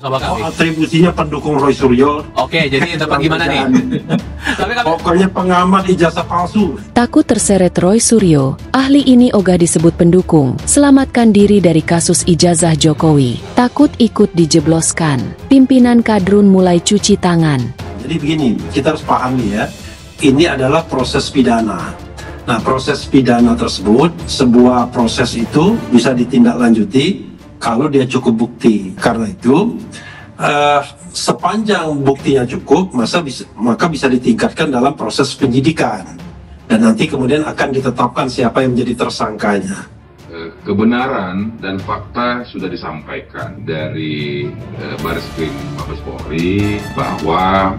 Sama kami. Atribusinya pendukung Roy Suryo. Oke, jadi dapat gimana nih? Pokoknya pengamat ijazah palsu. Takut terseret Roy Suryo, ahli ini ogah disebut pendukung, selamatkan diri dari kasus ijazah Jokowi. Takut ikut dijebloskan. Pimpinan kadrun mulai cuci tangan. Jadi begini, kita harus pahami ya, ini adalah proses pidana. Nah, proses pidana tersebut, sebuah proses itu bisa ditindaklanjuti kalau dia cukup bukti. Karena itu, sepanjang buktinya cukup, maka bisa ditingkatkan dalam proses penyidikan. Dan nanti kemudian akan ditetapkan siapa yang menjadi tersangkanya. Kebenaran dan fakta sudah disampaikan dari Bareskrim Mabes Polri bahwa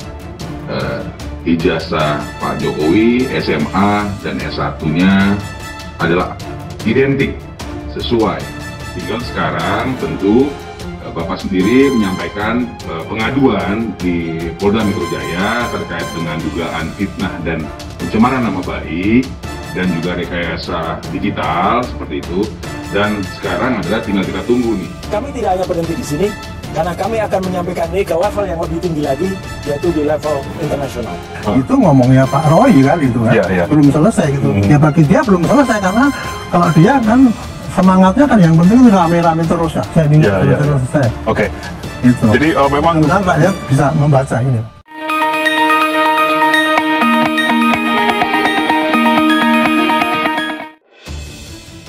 ijazah Pak Jokowi, SMA dan S1-nya adalah identik, sesuai. Tinggal sekarang tentu Bapak sendiri menyampaikan pengaduan di Polda Metro Jaya terkait dengan dugaan fitnah dan pencemaran nama baik dan juga rekayasa digital seperti itu. Dan sekarang adalah tinggal kita tunggu nih. Kami tidak hanya berhenti di sini, karena kami akan menyampaikan ini ke level yang lebih tinggi lagi, yaitu di level internasional. Itu ngomongnya Pak Roy kan itu kan, belum selesai gitu. Ya bagi dia belum selesai karena kalau dia kan semangatnya kan yang penting rame-rame terus ya. Ini terus selesai. Oke. Gitu. Jadi memang rakyat bisa membaca ini.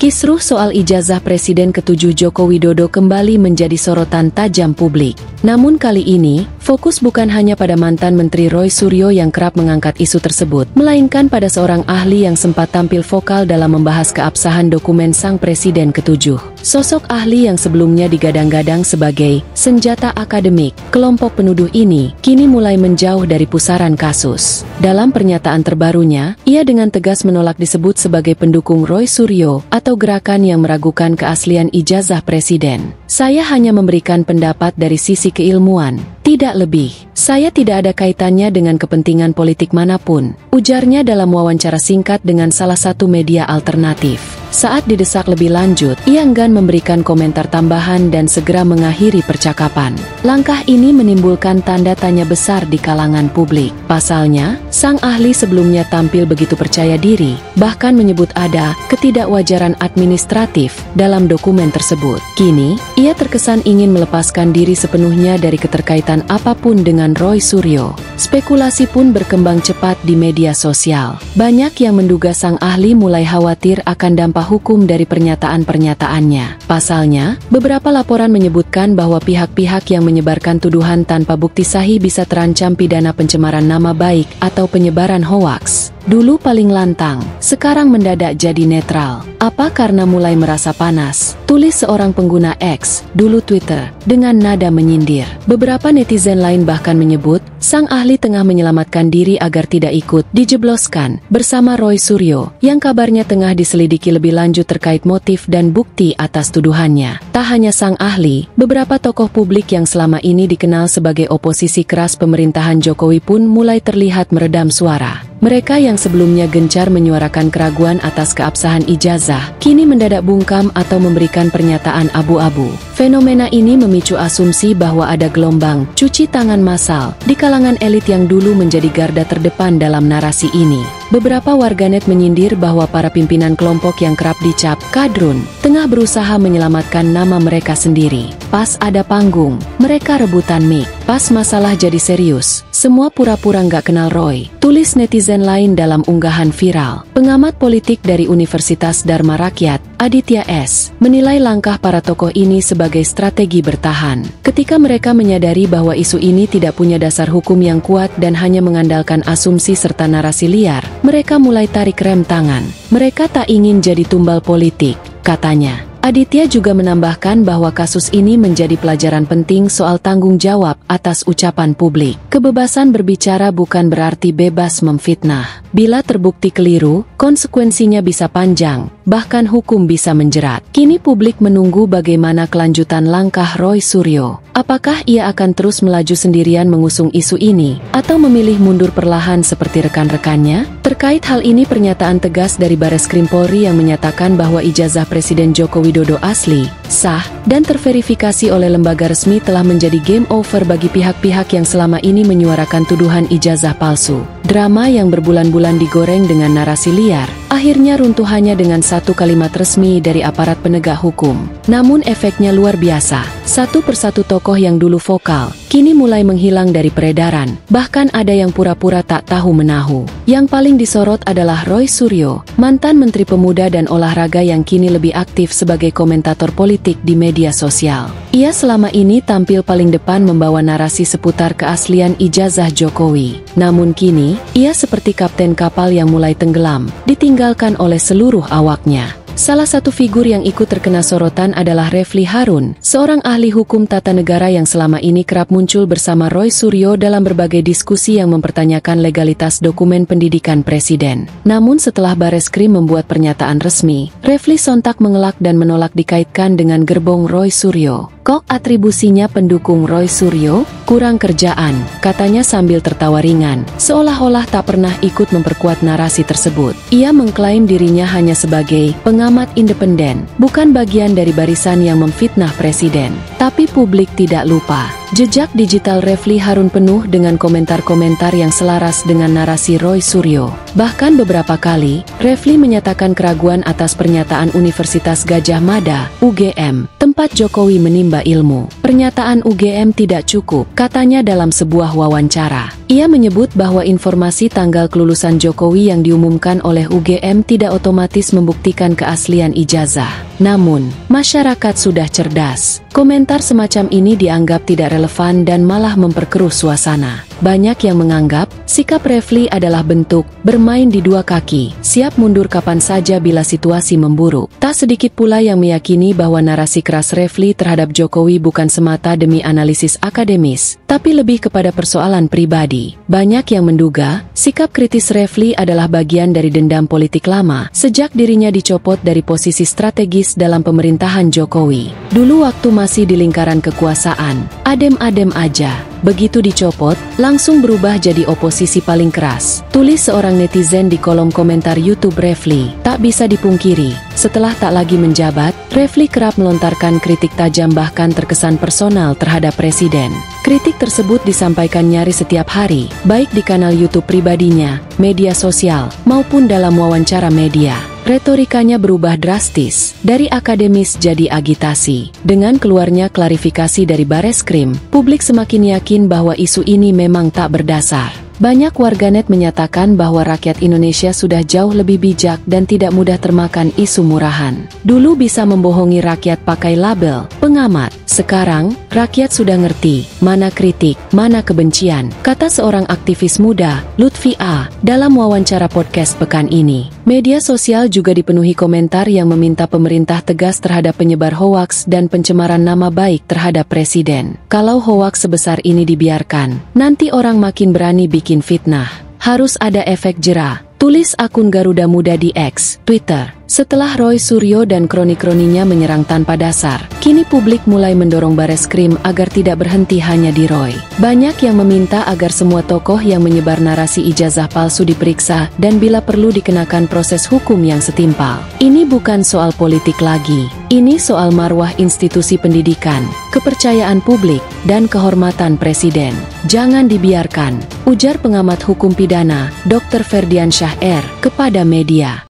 Kisruh soal ijazah Presiden ke-7 Joko Widodo kembali menjadi sorotan tajam publik. Namun kali ini, fokus bukan hanya pada mantan Menteri Roy Suryo yang kerap mengangkat isu tersebut, melainkan pada seorang ahli yang sempat tampil vokal dalam membahas keabsahan dokumen sang Presiden ke-7. Sosok ahli yang sebelumnya digadang-gadang sebagai senjata akademik kelompok penuduh ini, kini mulai menjauh dari pusaran kasus. Dalam pernyataan terbarunya, ia dengan tegas menolak disebut sebagai pendukung Roy Suryo atau gerakan yang meragukan keaslian ijazah presiden. Saya hanya memberikan pendapat dari sisi keilmuan, tidak lebih. Saya tidak ada kaitannya dengan kepentingan politik manapun, ujarnya dalam wawancara singkat dengan salah satu media alternatif. Saat didesak lebih lanjut, ia enggan memberikan komentar tambahan dan segera mengakhiri percakapan. Langkah ini menimbulkan tanda tanya besar di kalangan publik. Pasalnya, sang ahli sebelumnya tampil begitu percaya diri, bahkan menyebut ada ketidakwajaran administratif dalam dokumen tersebut. Kini, ia terkesan ingin melepaskan diri sepenuhnya dari keterkaitan apapun dengan Roy Suryo. Spekulasi pun berkembang cepat di media sosial. Banyak yang menduga sang ahli mulai khawatir akan dampak hukum dari pernyataan-pernyataannya. Pasalnya, beberapa laporan menyebutkan bahwa pihak-pihak yang menyebarkan tuduhan tanpa bukti sahih bisa terancam pidana pencemaran nama baik atau penyebaran hoaks. Dulu paling lantang, sekarang mendadak jadi netral. Apa karena mulai merasa panas? Tulis seorang pengguna X, dulu Twitter, dengan nada menyindir. Beberapa netizen lain bahkan menyebut, sang ahli tengah menyelamatkan diri agar tidak ikut dijebloskan bersama Roy Suryo, yang kabarnya tengah diselidiki lebih lanjut terkait motif dan bukti atas tuduhannya. Tak hanya sang ahli, beberapa tokoh publik yang selama ini dikenal sebagai oposisi keras pemerintahan Jokowi pun mulai terlihat meredam suara. Mereka yang sebelumnya gencar menyuarakan keraguan atas keabsahan ijazah, kini mendadak bungkam atau memberikan pernyataan abu-abu. Fenomena ini memicu asumsi bahwa ada gelombang cuci tangan massal di kalangan elit yang dulu menjadi garda terdepan dalam narasi ini. Beberapa warganet menyindir bahwa para pimpinan kelompok yang kerap dicap kadrun tengah berusaha menyelamatkan nama mereka sendiri. Pas ada panggung, mereka rebutan mic. Pas masalah jadi serius, semua pura-pura nggak kenal Roy. Tulis netizen lain dalam unggahan viral. Pengamat politik dari Universitas Dharma Rakyat, Aditya S., menilai langkah para tokoh ini sebagai strategi bertahan. Ketika mereka menyadari bahwa isu ini tidak punya dasar hukum yang kuat dan hanya mengandalkan asumsi serta narasi liar, mereka mulai tarik rem tangan. Mereka tak ingin jadi tumbal politik, katanya. Aditya juga menambahkan bahwa kasus ini menjadi pelajaran penting soal tanggung jawab atas ucapan publik. Kebebasan berbicara bukan berarti bebas memfitnah. Bila terbukti keliru, konsekuensinya bisa panjang, bahkan hukum bisa menjerat. Kini publik menunggu bagaimana kelanjutan langkah Roy Suryo. Apakah ia akan terus melaju sendirian mengusung isu ini, atau memilih mundur perlahan seperti rekan-rekannya? Terkait hal ini, pernyataan tegas dari Bareskrim Polri yang menyatakan bahwa ijazah Presiden Joko Widodo asli, sah, dan terverifikasi oleh lembaga resmi telah menjadi game over bagi pihak-pihak yang selama ini menyuarakan tuduhan ijazah palsu. Drama yang berbulan-bulan digoreng dengan narasi liar, akhirnya runtuh hanya dengan satu kalimat resmi dari aparat penegak hukum. Namun efeknya luar biasa. Satu persatu tokoh yang dulu vokal, kini mulai menghilang dari peredaran. Bahkan ada yang pura-pura tak tahu menahu. Yang paling disorot adalah Roy Suryo, mantan Menteri Pemuda dan Olahraga yang kini lebih aktif sebagai komentator politik di media sosial. Ia selama ini tampil paling depan membawa narasi seputar keaslian ijazah Jokowi. Namun kini, ia seperti kapten kapal yang mulai tenggelam, ditinggalkan oleh seluruh awaknya. Salah satu figur yang ikut terkena sorotan adalah Refli Harun, seorang ahli hukum tata negara yang selama ini kerap muncul bersama Roy Suryo dalam berbagai diskusi yang mempertanyakan legalitas dokumen pendidikan presiden. Namun setelah Bareskrim membuat pernyataan resmi, Refli sontak mengelak dan menolak dikaitkan dengan gerbong Roy Suryo. Kok atribusinya pendukung Roy Suryo? Kurang kerjaan, katanya sambil tertawa ringan, seolah-olah tak pernah ikut memperkuat narasi tersebut. Ia mengklaim dirinya hanya sebagai pengamat independen, bukan bagian dari barisan yang memfitnah presiden. Tapi publik tidak lupa, jejak digital Refli Harun penuh dengan komentar-komentar yang selaras dengan narasi Roy Suryo. Bahkan beberapa kali, Refli menyatakan keraguan atas pernyataan Universitas Gadjah Mada, UGM, tempat Jokowi menimba ilmu. Pernyataan UGM tidak cukup, katanya dalam sebuah wawancara. Ia menyebut bahwa informasi tanggal kelulusan Jokowi yang diumumkan oleh UGM tidak otomatis membuktikan keaslian ijazah. Namun, masyarakat sudah cerdas. Komentar semacam ini dianggap tidak relevan dan malah memperkeruh suasana. Banyak yang menganggap, sikap Refli adalah bentuk bermain di dua kaki, siap mundur kapan saja bila situasi memburuk. Tak sedikit pula yang meyakini bahwa narasi keras Refli terhadap Jokowi bukan semata demi analisis akademis, tapi lebih kepada persoalan pribadi. Banyak yang menduga, sikap kritis Refli adalah bagian dari dendam politik lama, sejak dirinya dicopot dari posisi strategis dalam pemerintahan Jokowi. Dulu waktu masih di lingkaran kekuasaan, adem-adem aja. Begitu dicopot, langsung berubah jadi oposisi paling keras. Tulis seorang netizen di kolom komentar YouTube Refli. Tak bisa dipungkiri, setelah tak lagi menjabat, Refli kerap melontarkan kritik tajam bahkan terkesan personal terhadap presiden. Kritik tersebut disampaikan nyaris setiap hari, baik di kanal YouTube pribadinya, media sosial, maupun dalam wawancara media. Retorikanya berubah drastis, dari akademis jadi agitasi. Dengan keluarnya klarifikasi dari Bareskrim, publik semakin yakin bahwa isu ini memang tak berdasar. Banyak warganet menyatakan bahwa rakyat Indonesia sudah jauh lebih bijak dan tidak mudah termakan isu murahan. Dulu bisa membohongi rakyat pakai label pengamat. Sekarang, rakyat sudah ngerti mana kritik, mana kebencian, kata seorang aktivis muda, Lutfi A, dalam wawancara podcast pekan ini. Media sosial juga dipenuhi komentar yang meminta pemerintah tegas terhadap penyebar hoaks dan pencemaran nama baik terhadap presiden. Kalau hoaks sebesar ini dibiarkan, nanti orang makin berani bikin fitnah. Harus ada efek jera, tulis akun Garuda Muda di X, Twitter. Setelah Roy Suryo dan kroni-kroninya menyerang tanpa dasar, kini publik mulai mendorong Bareskrim agar tidak berhenti hanya di Roy. Banyak yang meminta agar semua tokoh yang menyebar narasi ijazah palsu diperiksa dan bila perlu dikenakan proses hukum yang setimpal. Ini bukan soal politik lagi. Ini soal marwah institusi pendidikan, kepercayaan publik, dan kehormatan presiden. Jangan dibiarkan, ujar pengamat hukum pidana, Dr. Ferdiansyah R, kepada media.